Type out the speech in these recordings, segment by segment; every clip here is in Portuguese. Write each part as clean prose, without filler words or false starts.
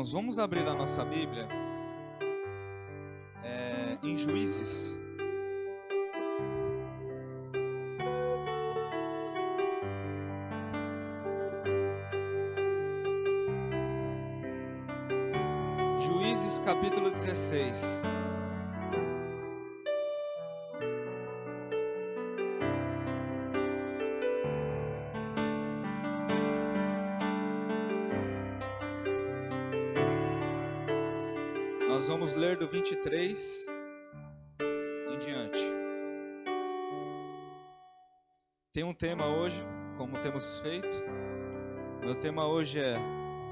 Irmãos, vamos abrir a nossa Bíblia em Juízes. Juízes capítulo 16. Nós vamos ler do 23 em diante. Tem um tema hoje, como temos feito. Meu tema hoje é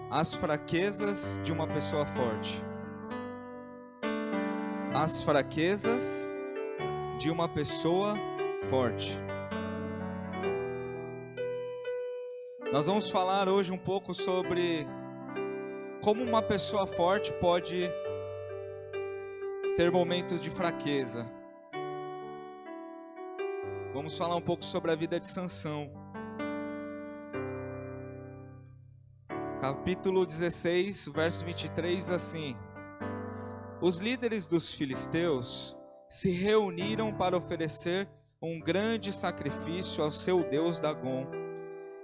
as fraquezas de uma pessoa forte. As fraquezas de uma pessoa forte. Nós vamos falar hoje um pouco sobre como uma pessoa forte pode ter momentos de fraqueza. Vamos falar um pouco sobre a vida de Sansão. Capítulo 16, verso 23 diz assim: os líderes dos filisteus se reuniram para oferecer um grande sacrifício ao seu deus Dagom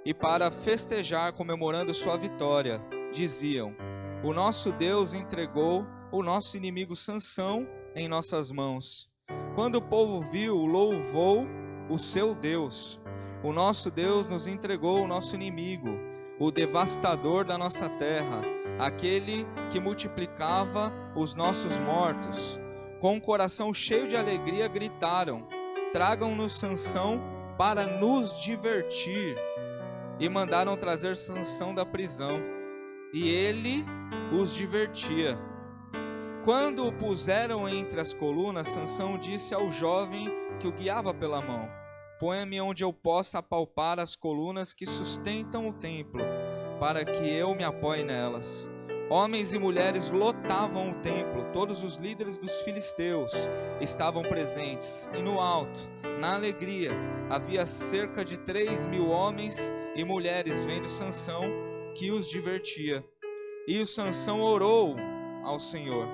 e para festejar comemorando sua vitória. Diziam: o nosso Deus entregou o nosso inimigo Sansão em nossas mãos. Quando o povo viu, louvou o seu Deus. O nosso Deus nos entregou o nosso inimigo, o devastador da nossa terra, aquele que multiplicava os nossos mortos. Com o coração cheio de alegria gritaram: tragam-nos Sansão para nos divertir. E mandaram trazer Sansão da prisão, e ele os divertia. Quando o puseram entre as colunas, Sansão disse ao jovem que o guiava pela mão: ponha-me onde eu possa apalpar as colunas que sustentam o templo, para que eu me apoie nelas. Homens e mulheres lotavam o templo, todos os líderes dos filisteus estavam presentes, e no alto, na alegria, havia cerca de 3.000 homens e mulheres vendo Sansão, que os divertia. E o Sansão orou ao Senhor: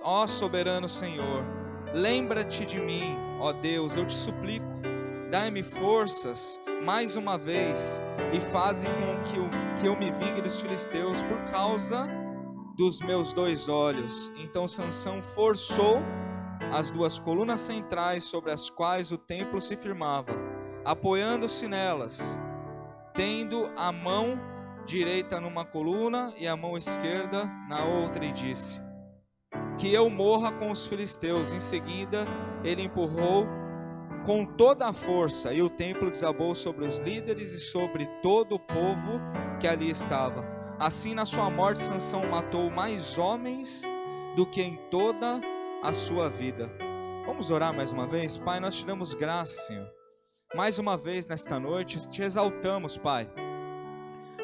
ó soberano Senhor, lembra-te de mim, ó Deus, eu te suplico, dai-me forças mais uma vez e faze com que eu me vingue dos filisteus por causa dos meus 2 olhos. Então Sansão forçou as 2 colunas centrais sobre as quais o templo se firmava, apoiando-se nelas, tendo a mão direita numa coluna e a mão esquerda na outra, e disse: que eu morra com os filisteus. Em seguida ele empurrou com toda a força, e o templo desabou sobre os líderes e sobre todo o povo que ali estava. Assim, na sua morte, Sansão matou mais homens do que em toda a sua vida. Vamos orar mais uma vez? Pai, nós te damos graças, Senhor. Mais uma vez nesta noite, te exaltamos, Pai.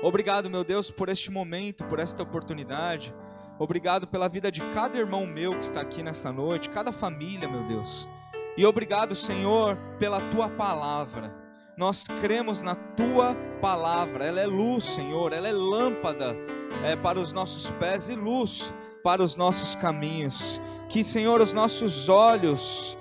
Obrigado, meu Deus, por este momento, por esta oportunidade. Obrigado pela vida de cada irmão meu que está aqui nessa noite, cada família, meu Deus. E obrigado, Senhor, pela Tua palavra. Nós cremos na Tua palavra. Ela é luz, Senhor, ela é lâmpada para os nossos pés e luz para os nossos caminhos. Que, Senhor, aos nossos olhos,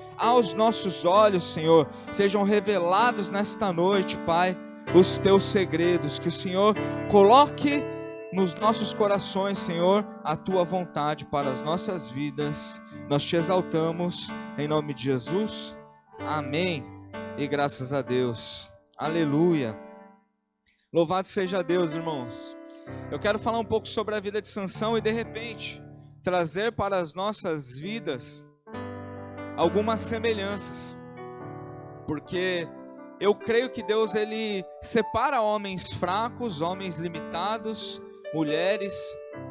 Senhor, sejam revelados nesta noite, Pai, os Teus segredos. Que o Senhor coloque nos nossos corações, Senhor, a Tua vontade para as nossas vidas. Nós te exaltamos em nome de Jesus. Amém. E graças a Deus. Aleluia. Louvado seja Deus, irmãos. Eu quero falar um pouco sobre a vida de Sansão e, de repente, trazer para as nossas vidas algumas semelhanças. Porque eu creio que Deus, Ele separa homens fracos, homens limitados, mulheres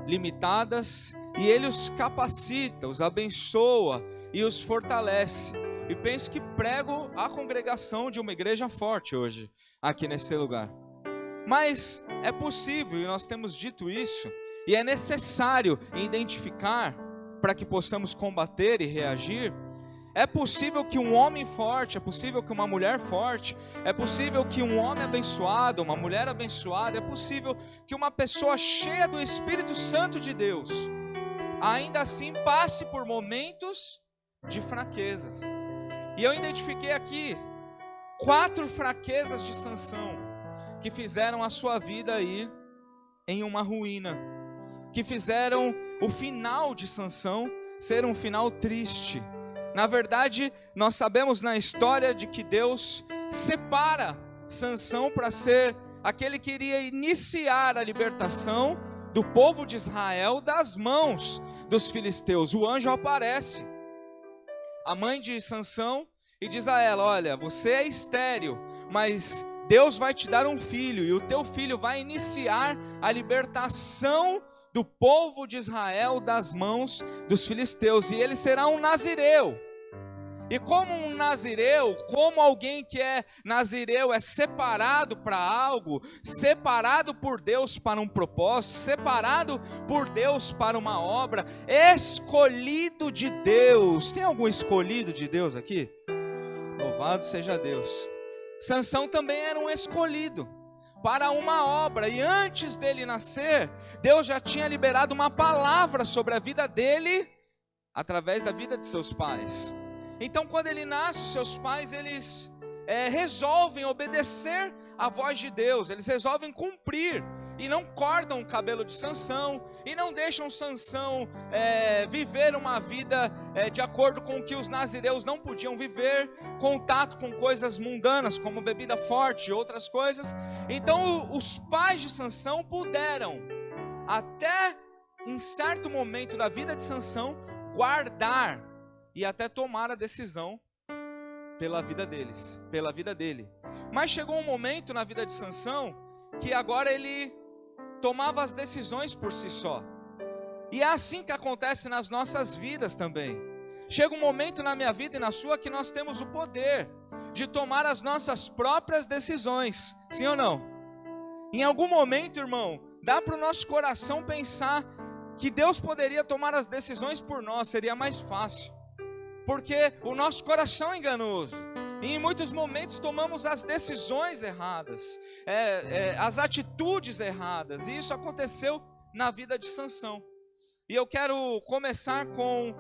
limitadas, e Ele os capacita, os abençoa e os fortalece. E penso que prego a congregação de uma igreja forte hoje, aqui nesse lugar. Mas é possível, e nós temos dito isso, e é necessário identificar, para que possamos combater e reagir, É possível que um homem forte, é possível que uma mulher forte, é possível que um homem abençoado, uma mulher abençoada, é possível que uma pessoa cheia do Espírito Santo de Deus, ainda assim passe por momentos de fraquezas. E eu identifiquei aqui 4 fraquezas de Sansão que fizeram a sua vida ir em uma ruína, que fizeram o final de Sansão ser um final triste. Na verdade, nós sabemos na história de que Deus separa Sansão para ser aquele que iria iniciar a libertação do povo de Israel das mãos dos filisteus. O anjo aparece, a mãe de Sansão, e diz a ela: olha, você é estéril, mas Deus vai te dar um filho, e o teu filho vai iniciar a libertação do povo de Israel das mãos dos filisteus, e ele será um nazireu. E como um nazireu, como alguém que é nazireu, é separado para algo, separado por Deus para um propósito, separado por Deus para uma obra, escolhido de Deus. Tem algum escolhido de Deus aqui? Louvado seja Deus. Sansão também era um escolhido para uma obra, e antes dele nascer, Deus já tinha liberado uma palavra sobre a vida dele, através da vida de seus pais. Então, quando ele nasce, seus pais, eles resolvem obedecer à voz de Deus, eles resolvem cumprir, e não cortam o cabelo de Sansão, e não deixam Sansão viver uma vida de acordo com o que os nazireus não podiam viver, contato com coisas mundanas, como bebida forte e outras coisas. Então, os pais de Sansão puderam, até em certo momento da vida de Sansão, guardar e até tomar a decisão pela vida deles, pela vida dele. Mas chegou um momento na vida de Sansão que agora ele tomava as decisões por si só. E é assim que acontece nas nossas vidas também. Chega um momento na minha vida e na sua que nós temos o poder de tomar as nossas próprias decisões. Sim ou não? Em algum momento, irmão, dá para o nosso coração pensar que Deus poderia tomar as decisões por nós, seria mais fácil. Porque o nosso coração é enganoso, e em muitos momentos tomamos as decisões erradas, as atitudes erradas, e isso aconteceu na vida de Sansão. E eu quero começar com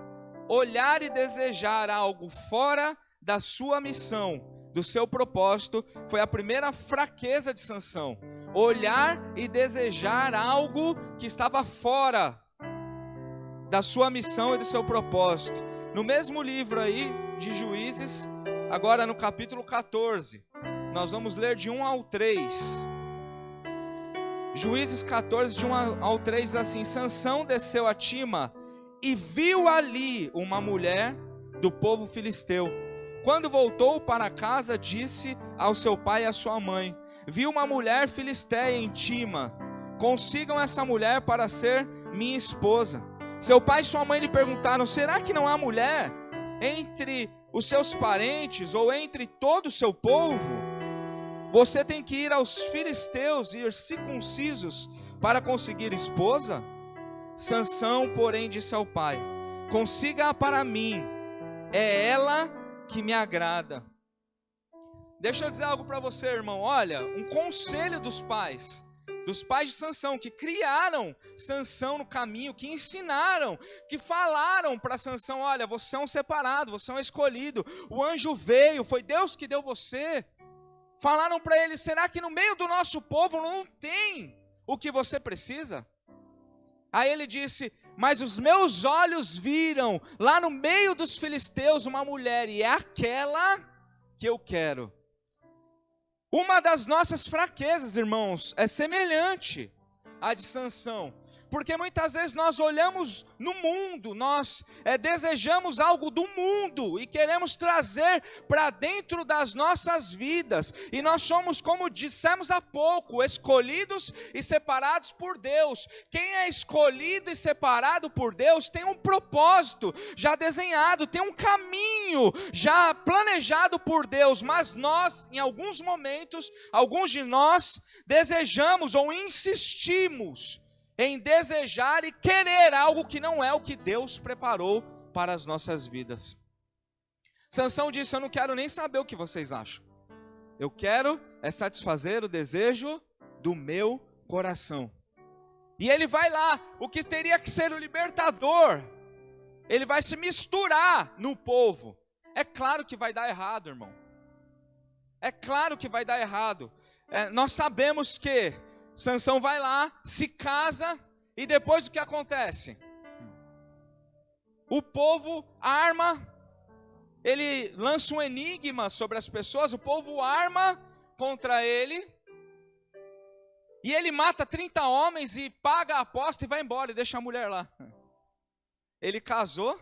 olhar e desejar algo fora da sua missão, do seu propósito. Foi a primeira fraqueza de Sansão, olhar e desejar algo que estava fora da sua missão e do seu propósito. No mesmo livro aí de Juízes, agora no capítulo 14, nós vamos ler de 1 ao 3. Juízes 14, de 1 ao 3, diz assim: Sansão desceu a Tima e viu ali uma mulher do povo filisteu. Quando voltou para casa, disse ao seu pai e à sua mãe: vi uma mulher filisteia em Tima, consigam essa mulher para ser minha esposa. Seu pai e sua mãe lhe perguntaram: será que não há mulher entre os seus parentes ou entre todo o seu povo? Você tem que ir aos filisteus e ir circuncisos para conseguir esposa? Sansão, porém, disse ao pai: consiga-a para mim, é ela que me agrada. Deixa eu dizer algo para você, irmão. Olha, um conselho dos pais de Sansão, que criaram Sansão no caminho, que ensinaram, que falaram para Sansão: olha, você é um separado, você é um escolhido, o anjo veio, foi Deus que deu você. Falaram para ele: será que no meio do nosso povo não tem o que você precisa? Aí ele disse: mas os meus olhos viram lá no meio dos filisteus uma mulher, e é aquela que eu quero. Uma das nossas fraquezas, irmãos, é semelhante à de Sansão, porque muitas vezes nós olhamos no mundo, nós desejamos algo do mundo e queremos trazer para dentro das nossas vidas, e nós somos, como dissemos há pouco, escolhidos e separados por Deus. Quem é escolhido e separado por Deus tem um propósito já desenhado, tem um caminho já planejado por Deus, mas nós, em alguns momentos, alguns de nós desejamos ou insistimos em desejar e querer algo que não é o que Deus preparou para as nossas vidas. Sansão disse: eu não quero nem saber o que vocês acham. Eu quero satisfazer o desejo do meu coração. E ele vai lá, o que teria que ser o libertador, ele vai se misturar no povo. É claro que vai dar errado, irmão. É claro que vai dar errado. Nós sabemos que Sansão vai lá, se casa, e depois o que acontece? O povo arma, ele lança um enigma sobre as pessoas, o povo arma contra ele, e ele mata 30 homens e paga a aposta e vai embora e deixa a mulher lá. Ele casou,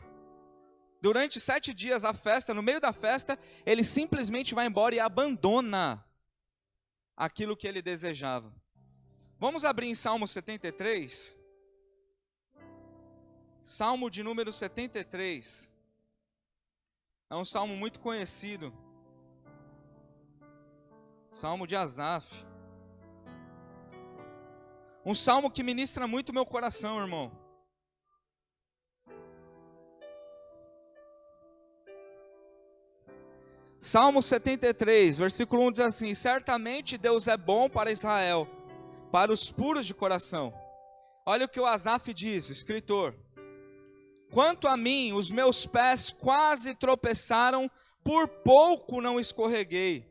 durante 7 dias a festa, no meio da festa, ele simplesmente vai embora e abandona aquilo que ele desejava. Vamos abrir em Salmo 73. Salmo de número 73. É um salmo muito conhecido. Salmo de Asaf. Um salmo que ministra muito meu coração, irmão. Salmo 73, versículo 1 diz assim: certamente Deus é bom para Israel, para os puros de coração. Olha o que o Asaf diz, o escritor: quanto a mim, os meus pés quase tropeçaram, por pouco não escorreguei,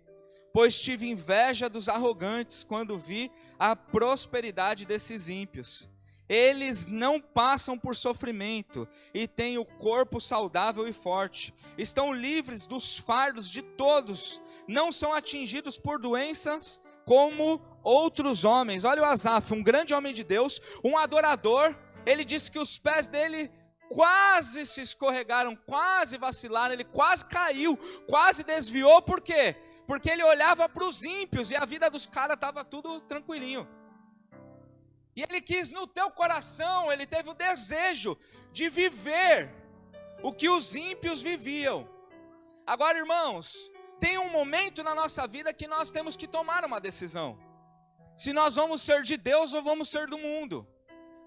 pois tive inveja dos arrogantes quando vi a prosperidade desses ímpios. Eles não passam por sofrimento e têm o corpo saudável e forte. Estão livres dos fardos de todos. Não são atingidos por doenças como outros homens. Olha o Asaf, um grande homem de Deus, um adorador. Ele disse que os pés dele quase se escorregaram, quase vacilaram, ele quase caiu, quase desviou. Por quê? Porque ele olhava para os ímpios e a vida dos caras estava tudo tranquilinho. E ele quis no teu coração, ele teve o desejo de viver o que os ímpios viviam. Agora, irmãos, tem um momento na nossa vida que nós temos que tomar uma decisão. Se nós vamos ser de Deus ou vamos ser do mundo.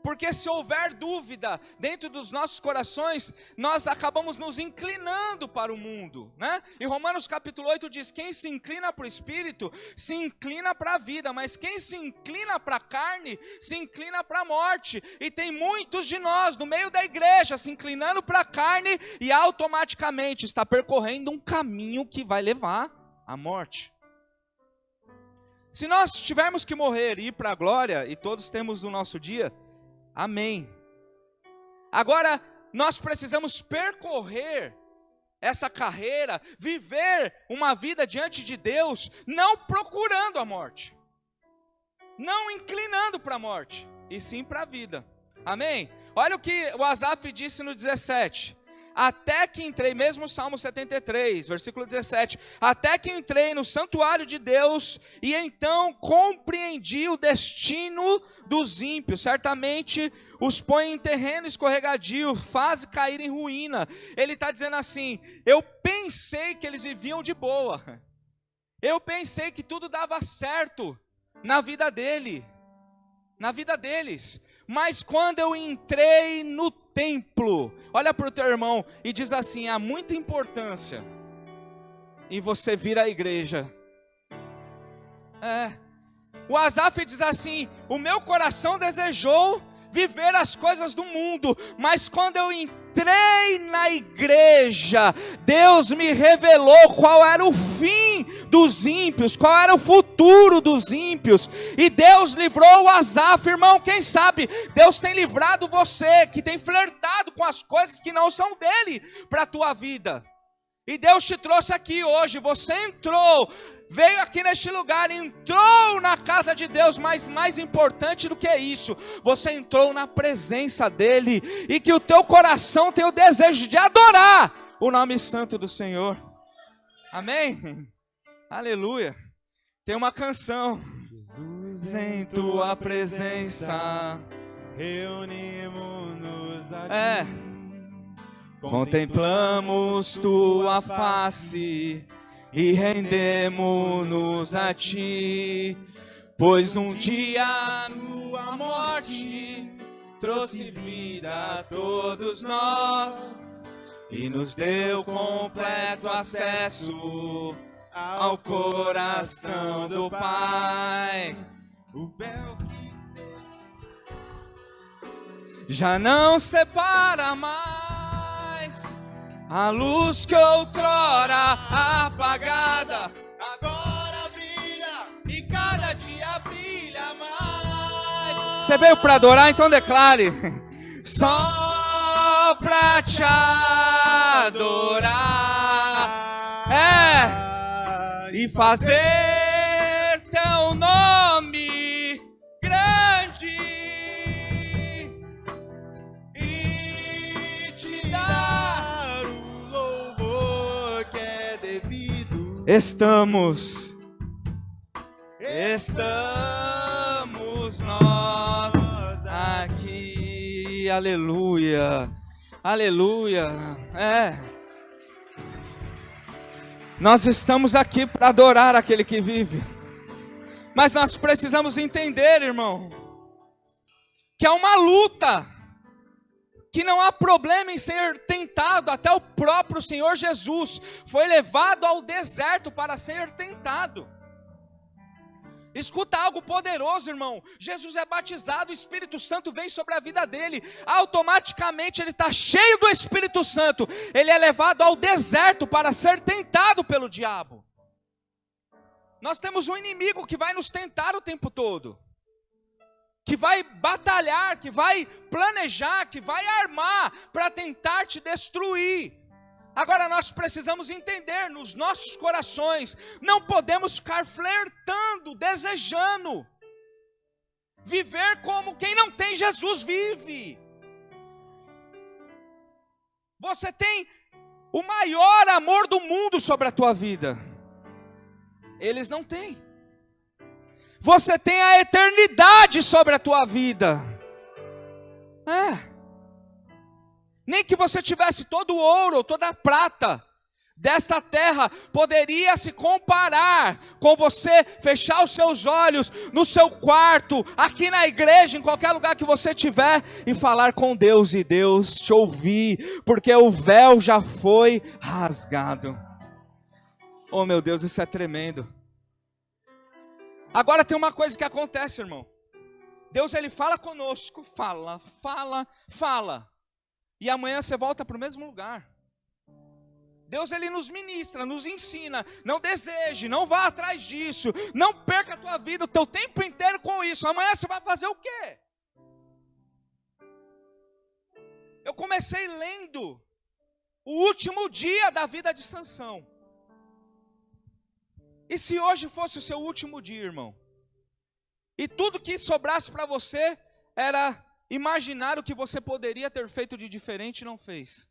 Porque se houver dúvida dentro dos nossos corações, nós acabamos nos inclinando para o mundo, né? E Romanos capítulo 8 diz: quem se inclina para o Espírito, se inclina para a vida, mas quem se inclina para a carne, se inclina para a morte. E tem muitos de nós no meio da igreja se inclinando para a carne e automaticamente está percorrendo um caminho que vai levar à morte. Se nós tivermos que morrer e ir para a glória, e todos temos o nosso dia, amém. Agora, nós precisamos percorrer essa carreira, viver uma vida diante de Deus, não procurando a morte, não inclinando para a morte, e sim para a vida, amém? Olha o que o Asaf disse no 17: até que entrei, mesmo Salmo 73, versículo 17, até que entrei no santuário de Deus, e então compreendi o destino dos ímpios, certamente os põe em terreno escorregadio, faz cair em ruína. Ele está dizendo assim: eu pensei que eles viviam de boa, eu pensei que tudo dava certo na vida dele, na vida deles, mas quando eu entrei no templo, olha para o teu irmão e diz assim: há muita importância em você vir à igreja. O Asaf diz assim: o meu coração desejou viver as coisas do mundo, mas quando eu entrei na igreja, Deus me revelou qual era o fim dos ímpios, qual era o futuro dos ímpios, e Deus livrou o Asaf. Irmão, quem sabe Deus tem livrado você, que tem flertado com as coisas que não são dele, para a tua vida, e Deus te trouxe aqui hoje, você entrou, veio aqui neste lugar, entrou na casa de Deus, mas mais importante do que isso, você entrou na presença dele, e que o teu coração tem o desejo de adorar o nome santo do Senhor, amém? Aleluia. Tem uma canção: Jesus, em tua presença reunimos-nos aqui, contemplamos tua face e rendemo-nos a ti, pois um dia tua morte trouxe vida a todos nós, e nos deu completo acesso ao coração do Pai. O véu que já não separa mais a luz que outrora apagada, agora brilha e cada dia brilha mais. Você veio para adorar? Então declare: só pra te adorar, e fazer teu nome grande e te dar o louvor que é devido. Estamos nós aqui. Aleluia, aleluia. Nós estamos aqui para adorar aquele que vive. Mas nós precisamos entender, irmão, que é uma luta, que não há problema em ser tentado. Até o próprio Senhor Jesus foi levado ao deserto para ser tentado. Escuta algo poderoso, irmão. Jesus é batizado, o Espírito Santo vem sobre a vida dele. Automaticamente ele está cheio do Espírito Santo. Ele é levado ao deserto para ser tentado pelo diabo. Nós temos um inimigo que vai nos tentar o tempo todo, que vai batalhar, que vai planejar, que vai armar para tentar te destruir. Agora nós precisamos entender, nos nossos corações, não podemos ficar flertando, desejando, viver como quem não tem Jesus vive. Você tem o maior amor do mundo sobre a tua vida, eles não têm. Você tem a eternidade sobre a tua vida. Nem que você tivesse todo o ouro, toda a prata desta terra, poderia se comparar com você fechar os seus olhos no seu quarto, aqui na igreja, em qualquer lugar que você estiver, e falar com Deus, e Deus te ouvir, porque o véu já foi rasgado. Oh meu Deus, isso é tremendo. Agora tem uma coisa que acontece, irmão. Deus, ele fala conosco, fala. E amanhã você volta para o mesmo lugar. Deus, ele nos ministra, nos ensina. Não deseje, não vá atrás disso. Não perca a tua vida, o teu tempo inteiro com isso. Amanhã você vai fazer o quê? Eu comecei lendo o último dia da vida de Sansão. E se hoje fosse o seu último dia, irmão? E tudo que sobrasse para você era imaginar o que você poderia ter feito de diferente e não fez.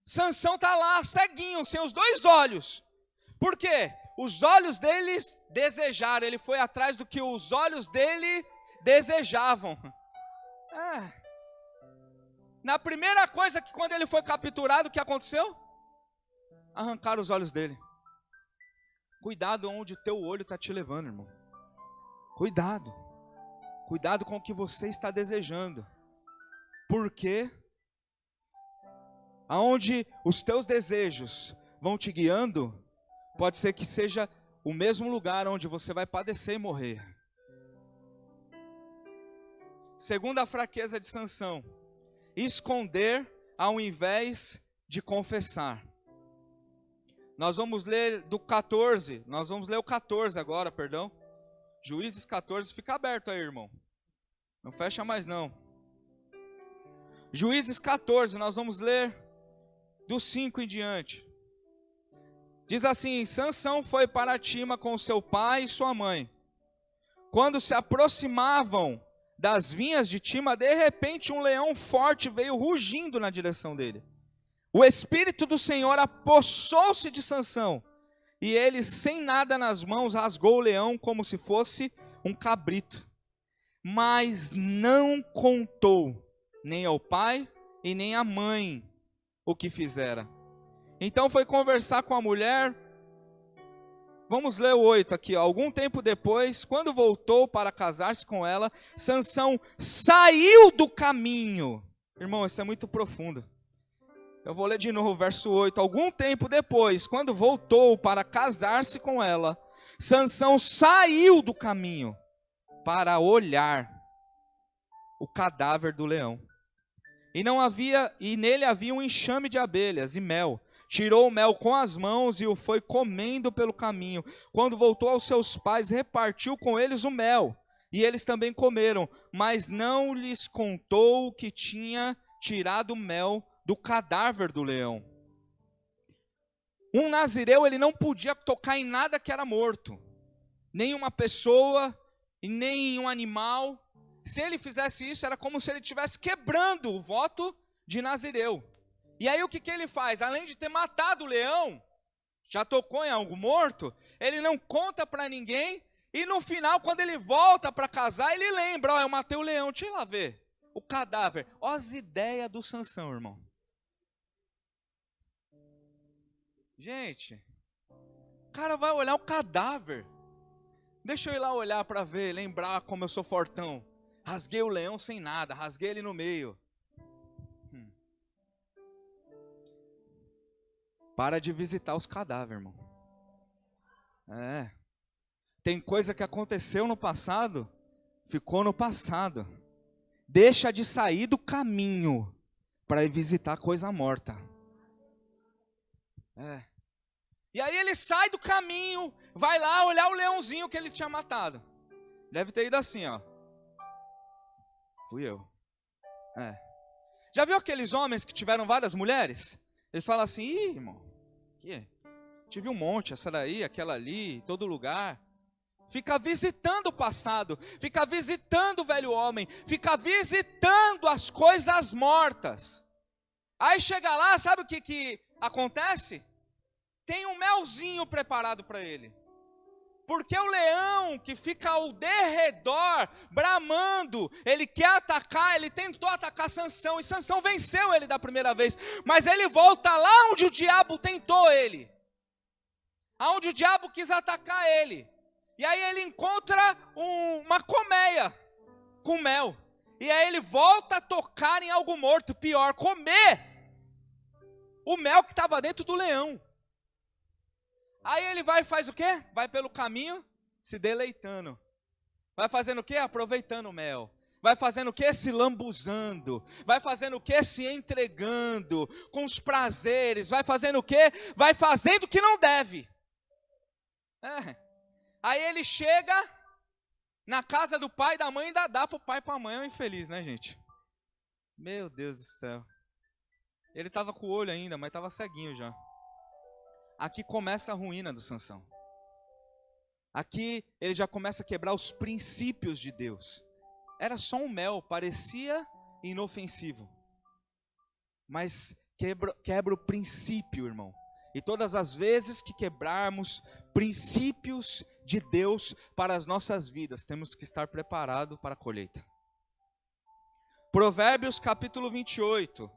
Sansão está lá, ceguinho, sem os dois olhos. Por quê? Os olhos deles desejaram, ele foi atrás do que os olhos dele desejavam. Na primeira coisa que quando ele foi capturado, o que aconteceu? Arrancaram os olhos dele. Cuidado onde teu olho está te levando, irmão. Cuidado. Cuidado com o que você está desejando. Porque aonde os teus desejos vão te guiando, pode ser que seja o mesmo lugar onde você vai padecer e morrer. Segunda fraqueza de Sansão: esconder ao invés de confessar. Nós vamos ler do 14, nós vamos ler o 14 agora, perdão. Juízes 14, fica aberto aí, irmão. Não fecha mais não. Juízes 14, nós vamos ler do 5 em diante. Diz assim: Sansão foi para Tima com seu pai e sua mãe. Quando se aproximavam das vinhas de Tima, de repente um leão forte veio rugindo na direção dele. O Espírito do Senhor apossou-se de Sansão, e ele, sem nada nas mãos, rasgou o leão como se fosse um cabrito. Mas não contou nem ao pai e nem à mãe o que fizera. Então foi conversar com a mulher. Vamos ler o 8 aqui. Algum tempo depois, quando voltou para casar-se com ela, Sansão saiu do caminho. Irmão, isso é muito profundo. Eu vou ler de novo o verso 8. Algum tempo depois, quando voltou para casar-se com ela, Sansão saiu do caminho para olhar o cadáver do leão. E nele havia um enxame de abelhas e mel. Tirou o mel com as mãos e o foi comendo pelo caminho. Quando voltou aos seus pais, repartiu com eles o mel. E eles também comeram, mas não lhes contou que tinha tirado o mel do cadáver do leão. Um nazireu, ele não podia tocar em nada que era morto. Nem uma pessoa, e nem um animal. Se ele fizesse isso, era como se ele estivesse quebrando o voto de nazireu. E aí o que ele faz? Além de ter matado o leão, já tocou em algo morto, ele não conta para ninguém, e no final, quando ele volta para casar, ele lembra, eu matei o leão, deixa eu ir lá ver o cadáver. Olha as ideias do Sansão, irmão. Gente, o cara vai olhar o cadáver. Deixa eu ir lá olhar para ver, lembrar como eu sou fortão. Rasguei o leão sem nada, rasguei ele no meio. Para de visitar os cadáveres, irmão. Tem coisa que aconteceu no passado, ficou no passado. Deixa de sair do caminho para ir visitar coisa morta. E aí ele sai do caminho, vai lá olhar o leãozinho que ele tinha matado. Deve ter ido assim, ó. Fui eu. Já viu aqueles homens que tiveram várias mulheres? Eles falam assim, ih, irmão, tive um monte, essa daí, aquela ali, todo lugar. Fica visitando o passado, fica visitando o velho homem, fica visitando as coisas mortas. Aí chega lá, sabe o que acontece? Tem um melzinho preparado para ele. Porque o leão que fica ao derredor, bramando, ele quer atacar, ele tentou atacar Sansão, e Sansão venceu ele da primeira vez, mas ele volta lá onde o diabo tentou ele, aonde o diabo quis atacar ele, e aí ele encontra uma colmeia com mel, e aí ele volta a tocar em algo morto, pior, comer o mel que estava dentro do leão. Aí ele vai e faz o quê? Vai pelo caminho se deleitando. Vai fazendo o quê? Aproveitando o mel. Vai fazendo o quê? Se lambuzando. Vai fazendo o quê? Se entregando com os prazeres. Vai fazendo o quê? Vai fazendo o que não deve. Aí ele chega na casa do pai e da mãe e ainda dá para o pai e para a mãe. É um infeliz, né, gente? Meu Deus do céu. Ele estava com o olho ainda, mas estava ceguinho já. Aqui começa a ruína do Sansão. Aqui ele já começa a quebrar os princípios de Deus. Era só um mel, parecia inofensivo. Mas quebra o princípio, irmão. E todas as vezes que quebrarmos princípios de Deus para as nossas vidas, temos que estar preparados para a colheita. Provérbios capítulo 28.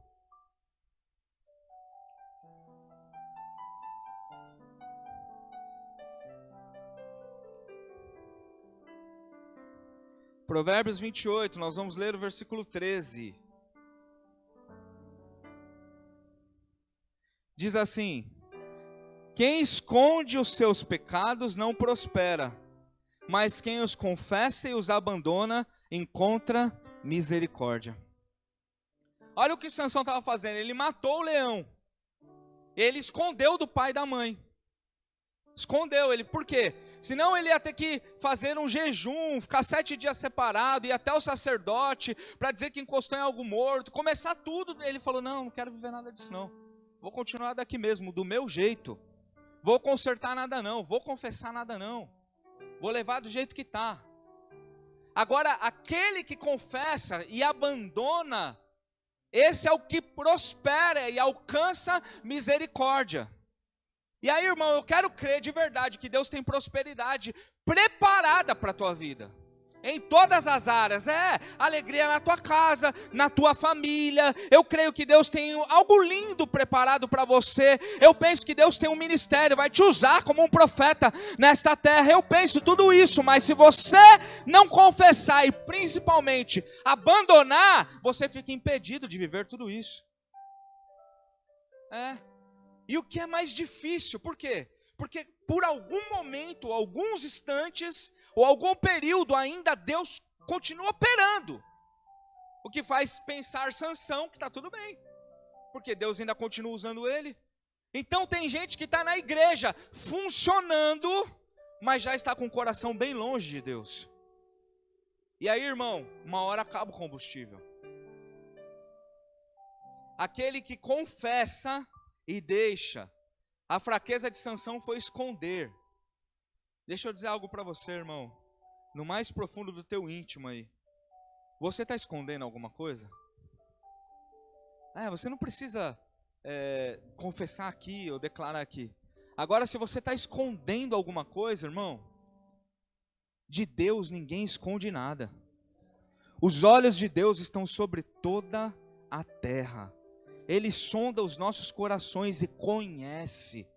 Provérbios 28, nós vamos ler o versículo 13. Diz assim: quem esconde os seus pecados não prospera, mas quem os confessa e os abandona encontra misericórdia. Olha o que Sansão estava fazendo, ele matou o leão. Ele escondeu do pai e da mãe. Escondeu ele, por quê? Senão ele ia ter que fazer um jejum, ficar 7 dias separado, ir até o sacerdote para dizer que encostou em algo morto, começar tudo. Ele falou, não quero viver nada disso não. Vou continuar daqui mesmo, do meu jeito. Vou consertar nada não, vou confessar nada não. Vou levar do jeito que está. Agora, aquele que confessa e abandona, esse é o que prospera e alcança misericórdia. E aí, irmão, eu quero crer de verdade que Deus tem prosperidade preparada para a tua vida. Em todas as áreas, alegria na tua casa, na tua família. Eu creio que Deus tem algo lindo preparado para você. Eu penso que Deus tem um ministério, vai te usar como um profeta nesta terra. Eu penso tudo isso, mas se você não confessar e principalmente abandonar, você fica impedido de viver tudo isso. E o que é mais difícil? Por quê? Porque por algum momento, alguns instantes, ou algum período ainda Deus continua operando. O que faz pensar Sansão que está tudo bem. Porque Deus ainda continua usando ele. Então tem gente que está na igreja funcionando, mas já está com o coração bem longe de Deus. E aí, irmão, uma hora acaba o combustível. Aquele que confessa e deixa. A fraqueza de Sansão foi esconder. Deixa eu dizer algo para você, irmão. No mais profundo do teu íntimo aí. Você está escondendo alguma coisa? Você não precisa confessar aqui ou declarar aqui. Agora, se você está escondendo alguma coisa, irmão, de Deus ninguém esconde nada. Os olhos de Deus estão sobre toda a terra. Ele sonda os nossos corações e conhece.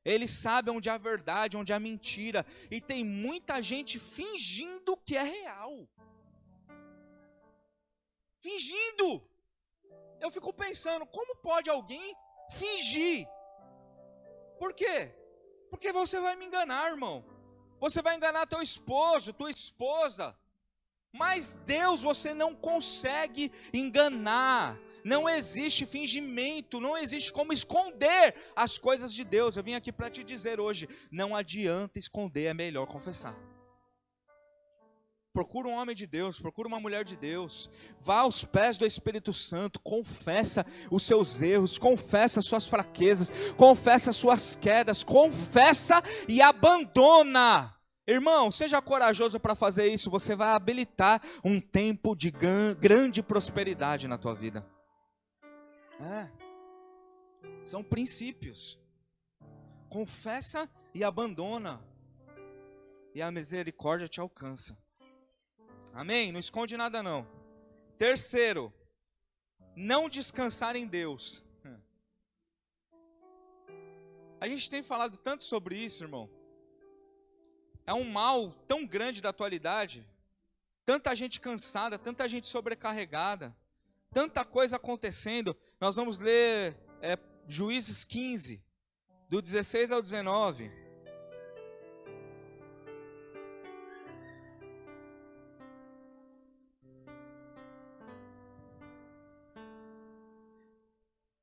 Ele sabe onde há verdade, onde há mentira. E tem muita gente fingindo que é real. Fingindo. Eu fico pensando, como pode alguém fingir? Por quê? Porque você vai me enganar, irmão. Você vai enganar teu esposo, tua esposa. Mas Deus você não consegue enganar. Não existe fingimento, não existe como esconder as coisas de Deus. Eu vim aqui para te dizer hoje, não adianta esconder, é melhor confessar. Procura um homem de Deus, procura uma mulher de Deus, vá aos pés do Espírito Santo, confessa os seus erros, confessa as suas fraquezas, confessa as suas quedas, confessa e abandona. Irmão, seja corajoso para fazer isso, você vai habilitar um tempo de grande prosperidade na tua vida. São princípios. Confessa e abandona, e a misericórdia te alcança. Amém? Não esconde nada não. Terceiro, não descansar em Deus. A gente tem falado tanto sobre isso, irmão. É um mal tão grande da atualidade. Tanta gente cansada, tanta gente sobrecarregada. Tanta coisa acontecendo. Nós vamos ler Juízes 15, do 16 ao 19.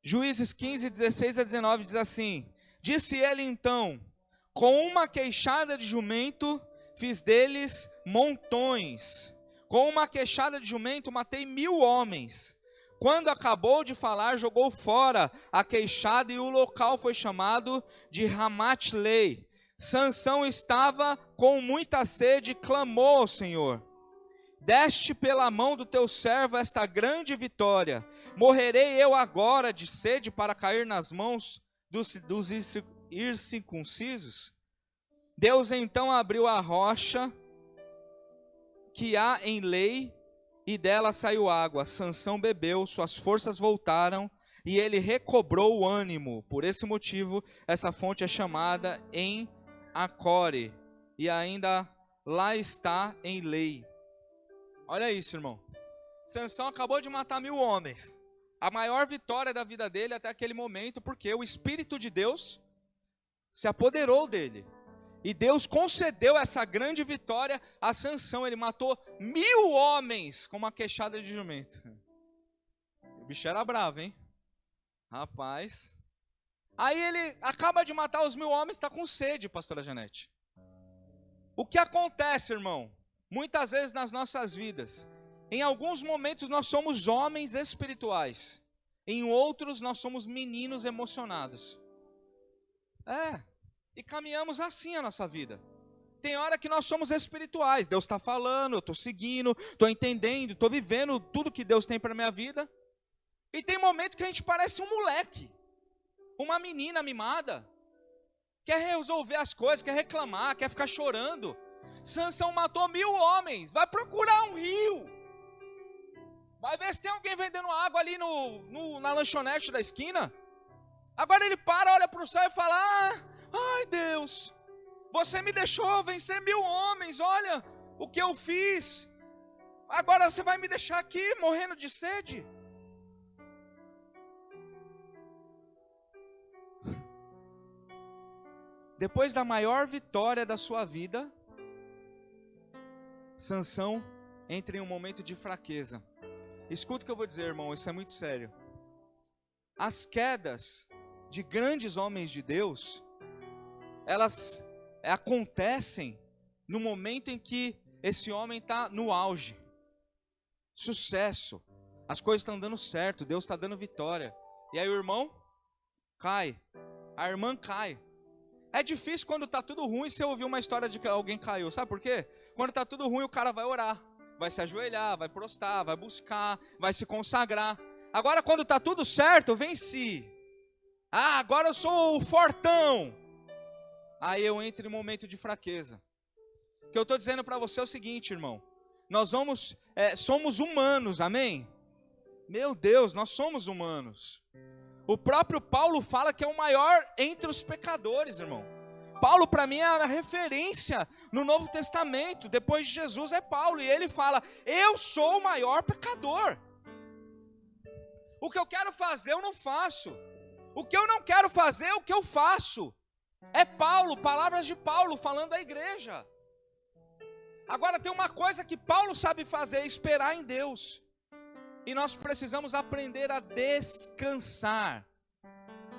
Juízes 15, 16 a 19 diz assim: disse ele então, com uma queixada de jumento fiz deles montões, com uma queixada de jumento matei 1000 homens. Quando acabou de falar, jogou fora a queixada e o local foi chamado de Ramat-lei. Sansão estava com muita sede e clamou ao Senhor: deste pela mão do teu servo esta grande vitória. Morrerei eu agora de sede para cair nas mãos dos incircuncisos? Deus então abriu a rocha que há em lei, e dela saiu água. Sansão bebeu, suas forças voltaram, e ele recobrou o ânimo. Por esse motivo, essa fonte é chamada em Acore, e ainda lá está em lei. Olha isso, irmão. Sansão acabou de matar 1000 homens. A maior vitória da vida dele até aquele momento, porque o Espírito de Deus se apoderou dele. E Deus concedeu essa grande vitória a Sansão. Ele matou 1000 homens com uma queixada de jumento. O bicho era bravo, hein? Rapaz. Aí ele acaba de matar os 1000 homens, está com sede, pastora Janete. O que acontece, irmão? Muitas vezes nas nossas vidas, em alguns momentos nós somos homens espirituais, em outros nós somos meninos emocionados. E caminhamos assim a nossa vida. Tem hora que nós somos espirituais, Deus está falando, eu estou seguindo, estou entendendo, estou vivendo tudo que Deus tem para a minha vida. E tem momentos que a gente parece um moleque, uma menina mimada, quer resolver as coisas, quer reclamar, quer ficar chorando. Sansão matou 1000 homens, vai procurar um rio, vai ver se tem alguém vendendo água ali na lanchonete da esquina. Agora ele para, olha para o céu e fala: ai Deus, você me deixou vencer 1000 homens, olha o que eu fiz, agora você vai me deixar aqui morrendo de sede? depois da maior vitória da sua vida, Sansão entra em um momento de fraqueza. Escuta o que eu vou dizer, irmão, isso é muito sério. As quedas de grandes homens de Deus, elas acontecem no momento em que esse homem está no auge, sucesso, as coisas estão dando certo, Deus está dando vitória. E aí o irmão cai, a irmã cai. É difícil quando está tudo ruim você ouvir uma história de que alguém caiu, sabe por quê? Quando está tudo ruim o cara vai orar, vai se ajoelhar, vai prostrar, vai buscar, vai se consagrar. Agora quando está tudo certo, venci. Ah, agora eu sou o fortão. Aí eu entro em um momento de fraqueza. O que eu estou dizendo para você é o seguinte, irmão. Nós somos humanos, amém? Meu Deus, nós somos humanos. O próprio Paulo fala que é o maior entre os pecadores, irmão. Paulo para mim é a referência no Novo Testamento. Depois de Jesus é Paulo. E ele fala, eu sou o maior pecador. O que eu quero fazer eu não faço. O que eu não quero fazer é o que eu faço. É Paulo, palavras de Paulo falando à igreja. Agora tem uma coisa que Paulo sabe fazer, esperar em Deus. E nós precisamos aprender a descansar.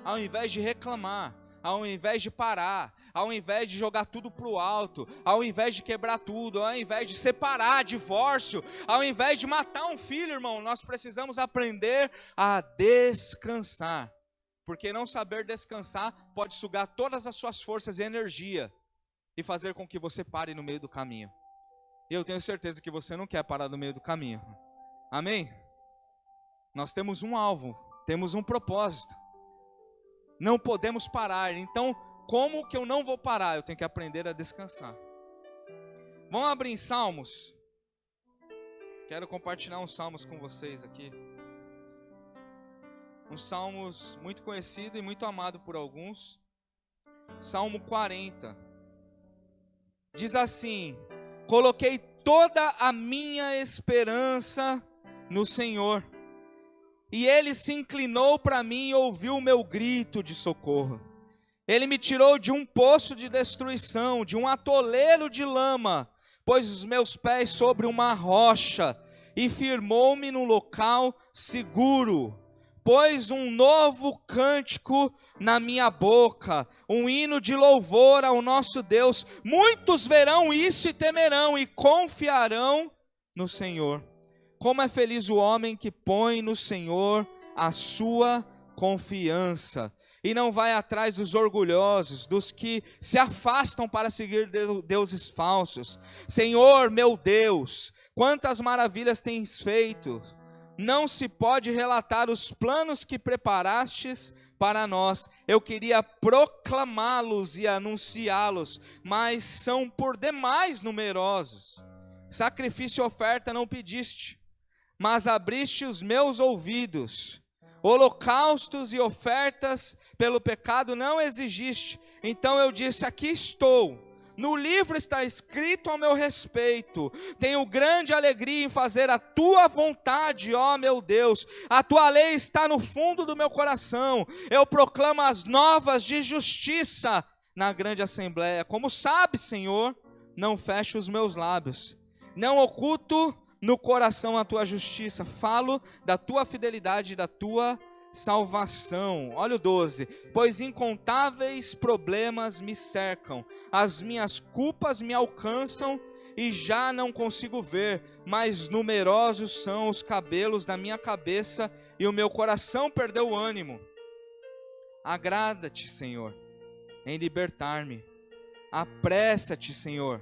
Ao invés de reclamar, ao invés de parar, ao invés de jogar tudo para o alto, ao invés de quebrar tudo, ao invés de separar, divórcio, ao invés de matar um filho, irmão, nós precisamos aprender a descansar. Porque não saber descansar pode sugar todas as suas forças e energia e fazer com que você pare no meio do caminho. E eu tenho certeza que você não quer parar no meio do caminho. Amém? Nós temos um alvo, temos um propósito. Não podemos parar. Então, como que eu não vou parar? Eu tenho que aprender a descansar. Vamos abrir em Salmos. Quero compartilhar uns salmos com vocês aqui. Uns salmos muito conhecido e muito amado por alguns. Salmo 40. Diz assim: coloquei toda a minha esperança no Senhor, e Ele se inclinou para mim e ouviu o meu grito de socorro. Ele me tirou de um poço de destruição, de um atoleiro de lama, pôs os meus pés sobre uma rocha e firmou-me num local seguro. Pôs um novo cântico na minha boca, um hino de louvor ao nosso Deus. Muitos verão isso e temerão e confiarão no Senhor. Como é feliz o homem que põe no Senhor a sua confiança e não vai atrás dos orgulhosos, dos que se afastam para seguir deuses falsos. Senhor, meu Deus, quantas maravilhas tens feito! Não se pode relatar os planos que preparastes para nós. Eu queria proclamá-los e anunciá-los, mas são por demais numerosos. Sacrifício e oferta não pediste, mas abriste os meus ouvidos. Holocaustos e ofertas pelo pecado não exigiste. Então eu disse, aqui estou. No livro está escrito ao meu respeito. Tenho grande alegria em fazer a tua vontade, ó meu Deus. A tua lei está no fundo do meu coração. Eu proclamo as novas de justiça na grande assembleia. Como sabes, Senhor, não fecho os meus lábios. Não oculto no coração a tua justiça. Falo da tua fidelidade e da tua salvação. Olha o 12. Pois incontáveis problemas me cercam, as minhas culpas me alcançam e já não consigo ver, mas numerosos são os cabelos da minha cabeça e o meu coração perdeu o ânimo. Agrada-te, Senhor, em libertar-me. Apressa-te, Senhor,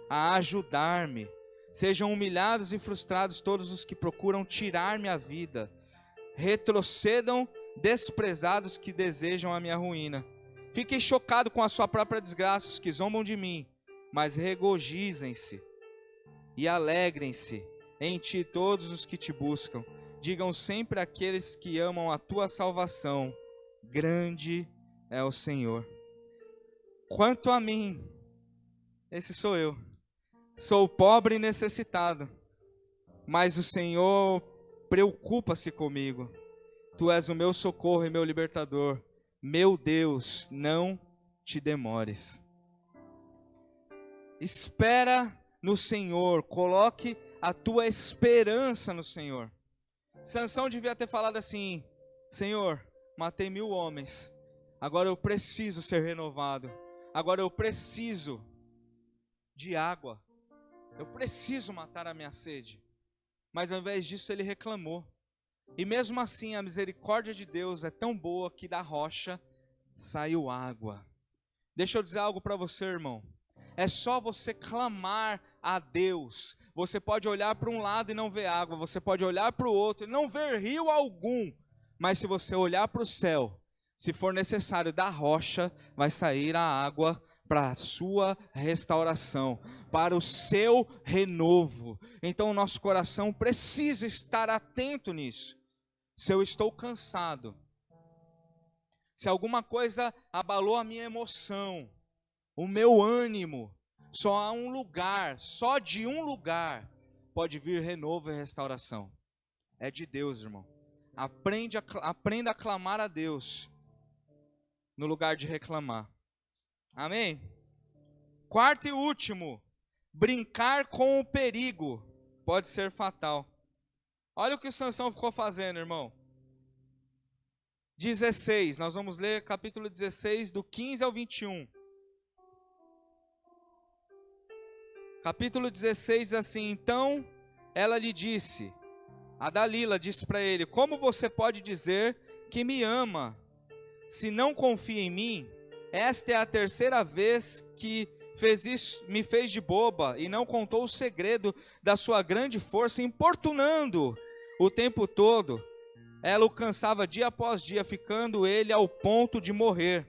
a ajudar-me. Sejam humilhados e frustrados todos os que procuram tirar-me a vida. Retrocedam desprezados que desejam a minha ruína. Fiquei chocado com a sua própria desgraça, os que zombam de mim, mas regozijem-se e alegrem-se em ti todos os que te buscam. Digam sempre àqueles que amam a tua salvação, grande é o Senhor. Quanto a mim, esse sou eu, sou pobre e necessitado, mas o Senhor preocupa-se comigo. Tu és o meu socorro e meu libertador. Meu Deus, não te demores. Espera no Senhor, coloque a tua esperança no Senhor. Sansão devia ter falado assim: Senhor, matei 1000 homens, agora eu preciso ser renovado, agora eu preciso de água, eu preciso matar a minha sede. Mas ao invés disso ele reclamou. E mesmo assim a misericórdia de Deus é tão boa que da rocha saiu água. Deixa eu dizer algo para você, irmão. É só você clamar a Deus. Você pode olhar para um lado e não ver água, você pode olhar para o outro e não ver rio algum. Mas se você olhar para o céu, se for necessário, da rocha vai sair a água para a sua restauração, para o seu renovo. Então o nosso coração precisa estar atento nisso. Se eu estou cansado, se alguma coisa abalou a minha emoção, o meu ânimo, só há um lugar, só de um lugar pode vir renovo e restauração. É de Deus, irmão. Aprenda a clamar a Deus no lugar de reclamar. Amém? Quarto e último, brincar com o perigo pode ser fatal. Olha o que Sansão ficou fazendo, irmão. 16, nós vamos ler capítulo 16, do 15 ao 21. Capítulo 16 diz assim: Então ela lhe disse, a Dalila disse para ele: Como você pode dizer que me ama, se não confia em mim? Esta é a terceira vez que me fez de boba e não contou o segredo da sua grande força, importunando o tempo todo. Ela o cansava dia após dia, ficando ele ao ponto de morrer.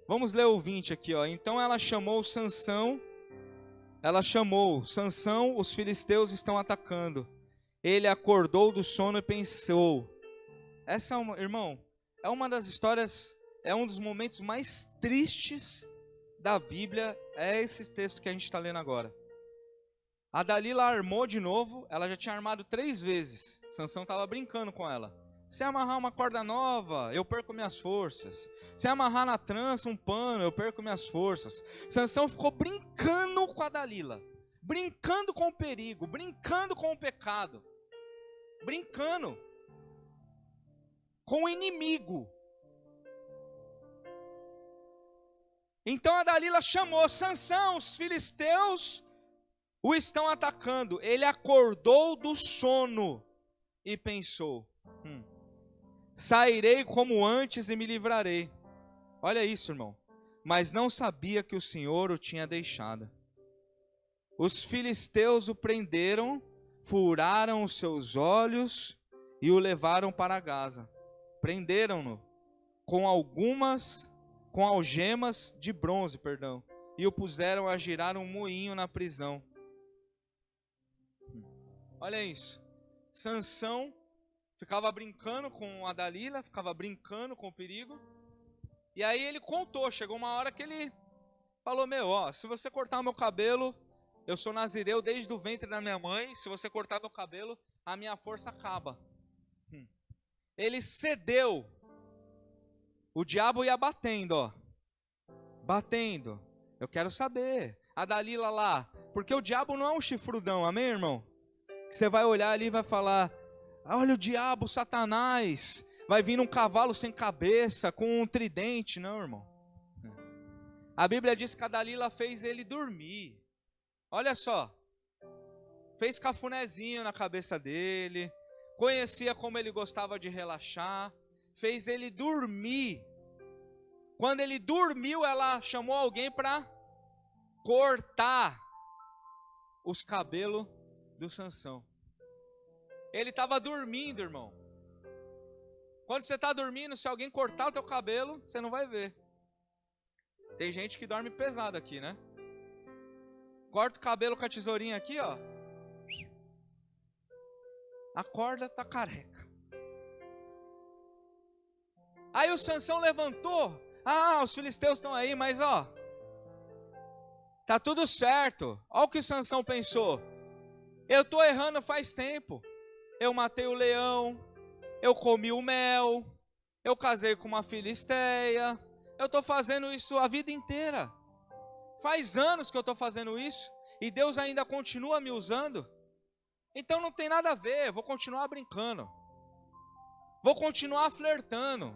Vamos ler o 20 aqui, ó. Então ela chamou Sansão, os filisteus estão atacando. Ele acordou do sono e pensou. Essa é irmão, é uma das histórias, é um dos momentos mais tristes da Bíblia, é esse texto que a gente está lendo agora. A Dalila armou de novo, ela já tinha armado 3 vezes. Sansão estava brincando com ela. Se amarrar uma corda nova, eu perco minhas forças. Se amarrar na trança um pano, eu perco minhas forças. Sansão ficou brincando com a Dalila, brincando com o perigo, brincando com o pecado, brincando com o inimigo. Então a Dalila chamou: Sansão, os filisteus o estão atacando. Ele acordou do sono e pensou: sairei como antes e me livrarei. Olha isso, irmão. Mas não sabia que o Senhor o tinha deixado. Os filisteus o prenderam, furaram os seus olhos e o levaram para Gaza. Prenderam-no com algemas de bronze, e o puseram a girar um moinho na prisão. Olha isso. Sansão ficava brincando com a Dalila, ficava brincando com o perigo. E aí ele contou, chegou uma hora que ele falou: se você cortar meu cabelo, eu sou nazireu desde o ventre da minha mãe, se você cortar meu cabelo, a minha força acaba. Ele cedeu. O diabo ia batendo, batendo. Eu quero saber, a Dalila lá, porque o diabo não é um chifrudão, amém, irmão? Você vai olhar ali e vai falar: olha o diabo, Satanás, vai vir num cavalo sem cabeça, com um tridente. Não, irmão. A Bíblia diz que a Dalila fez ele dormir. Olha só, fez cafunézinho na cabeça dele, conhecia como ele gostava de relaxar, fez ele dormir. Quando ele dormiu, ela chamou alguém para cortar os cabelos do Sansão. Ele estava dormindo, irmão. Quando você está dormindo, se alguém cortar o teu cabelo, você não vai ver. Tem gente que dorme pesado aqui, né? Corta o cabelo com a tesourinha aqui, ó. Acorda, tá careca. Aí o Sansão levantou. Os filisteus estão aí, mas tá tudo certo. Olha o que o Sansão pensou. Eu estou errando faz tempo. Eu matei o leão, eu comi o mel, eu casei com uma filisteia, eu estou fazendo isso a vida inteira. Faz anos que eu estou fazendo isso, e Deus ainda continua me usando. Então não tem nada a ver, eu vou continuar brincando. Vou continuar flertando.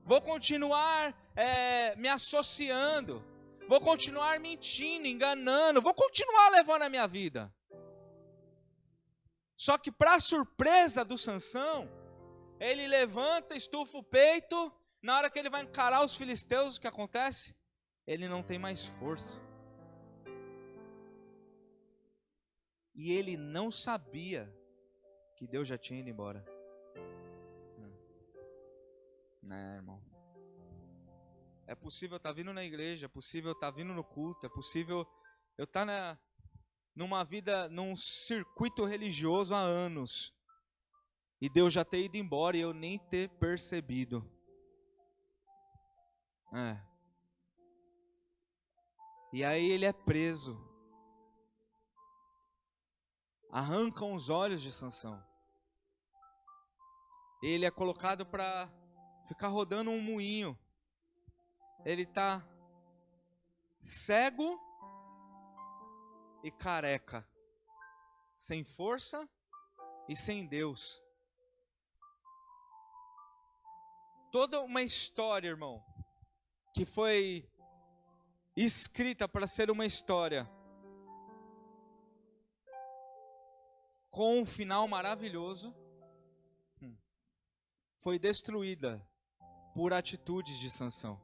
Vou continuar me associando. Vou continuar mentindo, enganando. Vou continuar levando a minha vida. Só que para surpresa do Sansão, ele levanta, estufa o peito. Na hora que ele vai encarar os filisteus, o que acontece? Ele não tem mais força. E ele não sabia que Deus já tinha ido embora. Não, irmão. É possível estar vindo na igreja, é possível estar vindo no culto, é possível eu estar numa vida, num circuito religioso há anos, e Deus já ter ido embora e eu nem ter percebido. E aí ele é preso. Arrancam os olhos de Sansão. Ele é colocado para ficar rodando um moinho. Ele está cego e careca, sem força e sem Deus. Toda uma história, irmão, que foi escrita para ser uma história com um final maravilhoso, foi destruída por atitudes de Sansão.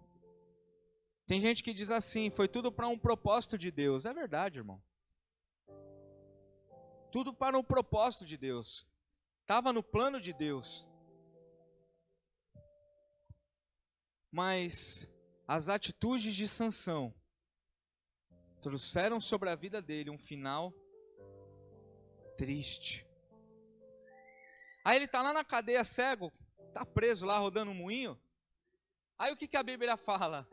Tem gente que diz assim, foi tudo para um propósito de Deus. É verdade, irmão. Tudo para um propósito de Deus. Estava no plano de Deus. Mas as atitudes de Sansão trouxeram sobre a vida dele um final triste. Aí ele está lá na cadeia cego, está preso lá rodando um moinho. Aí o que a Bíblia fala?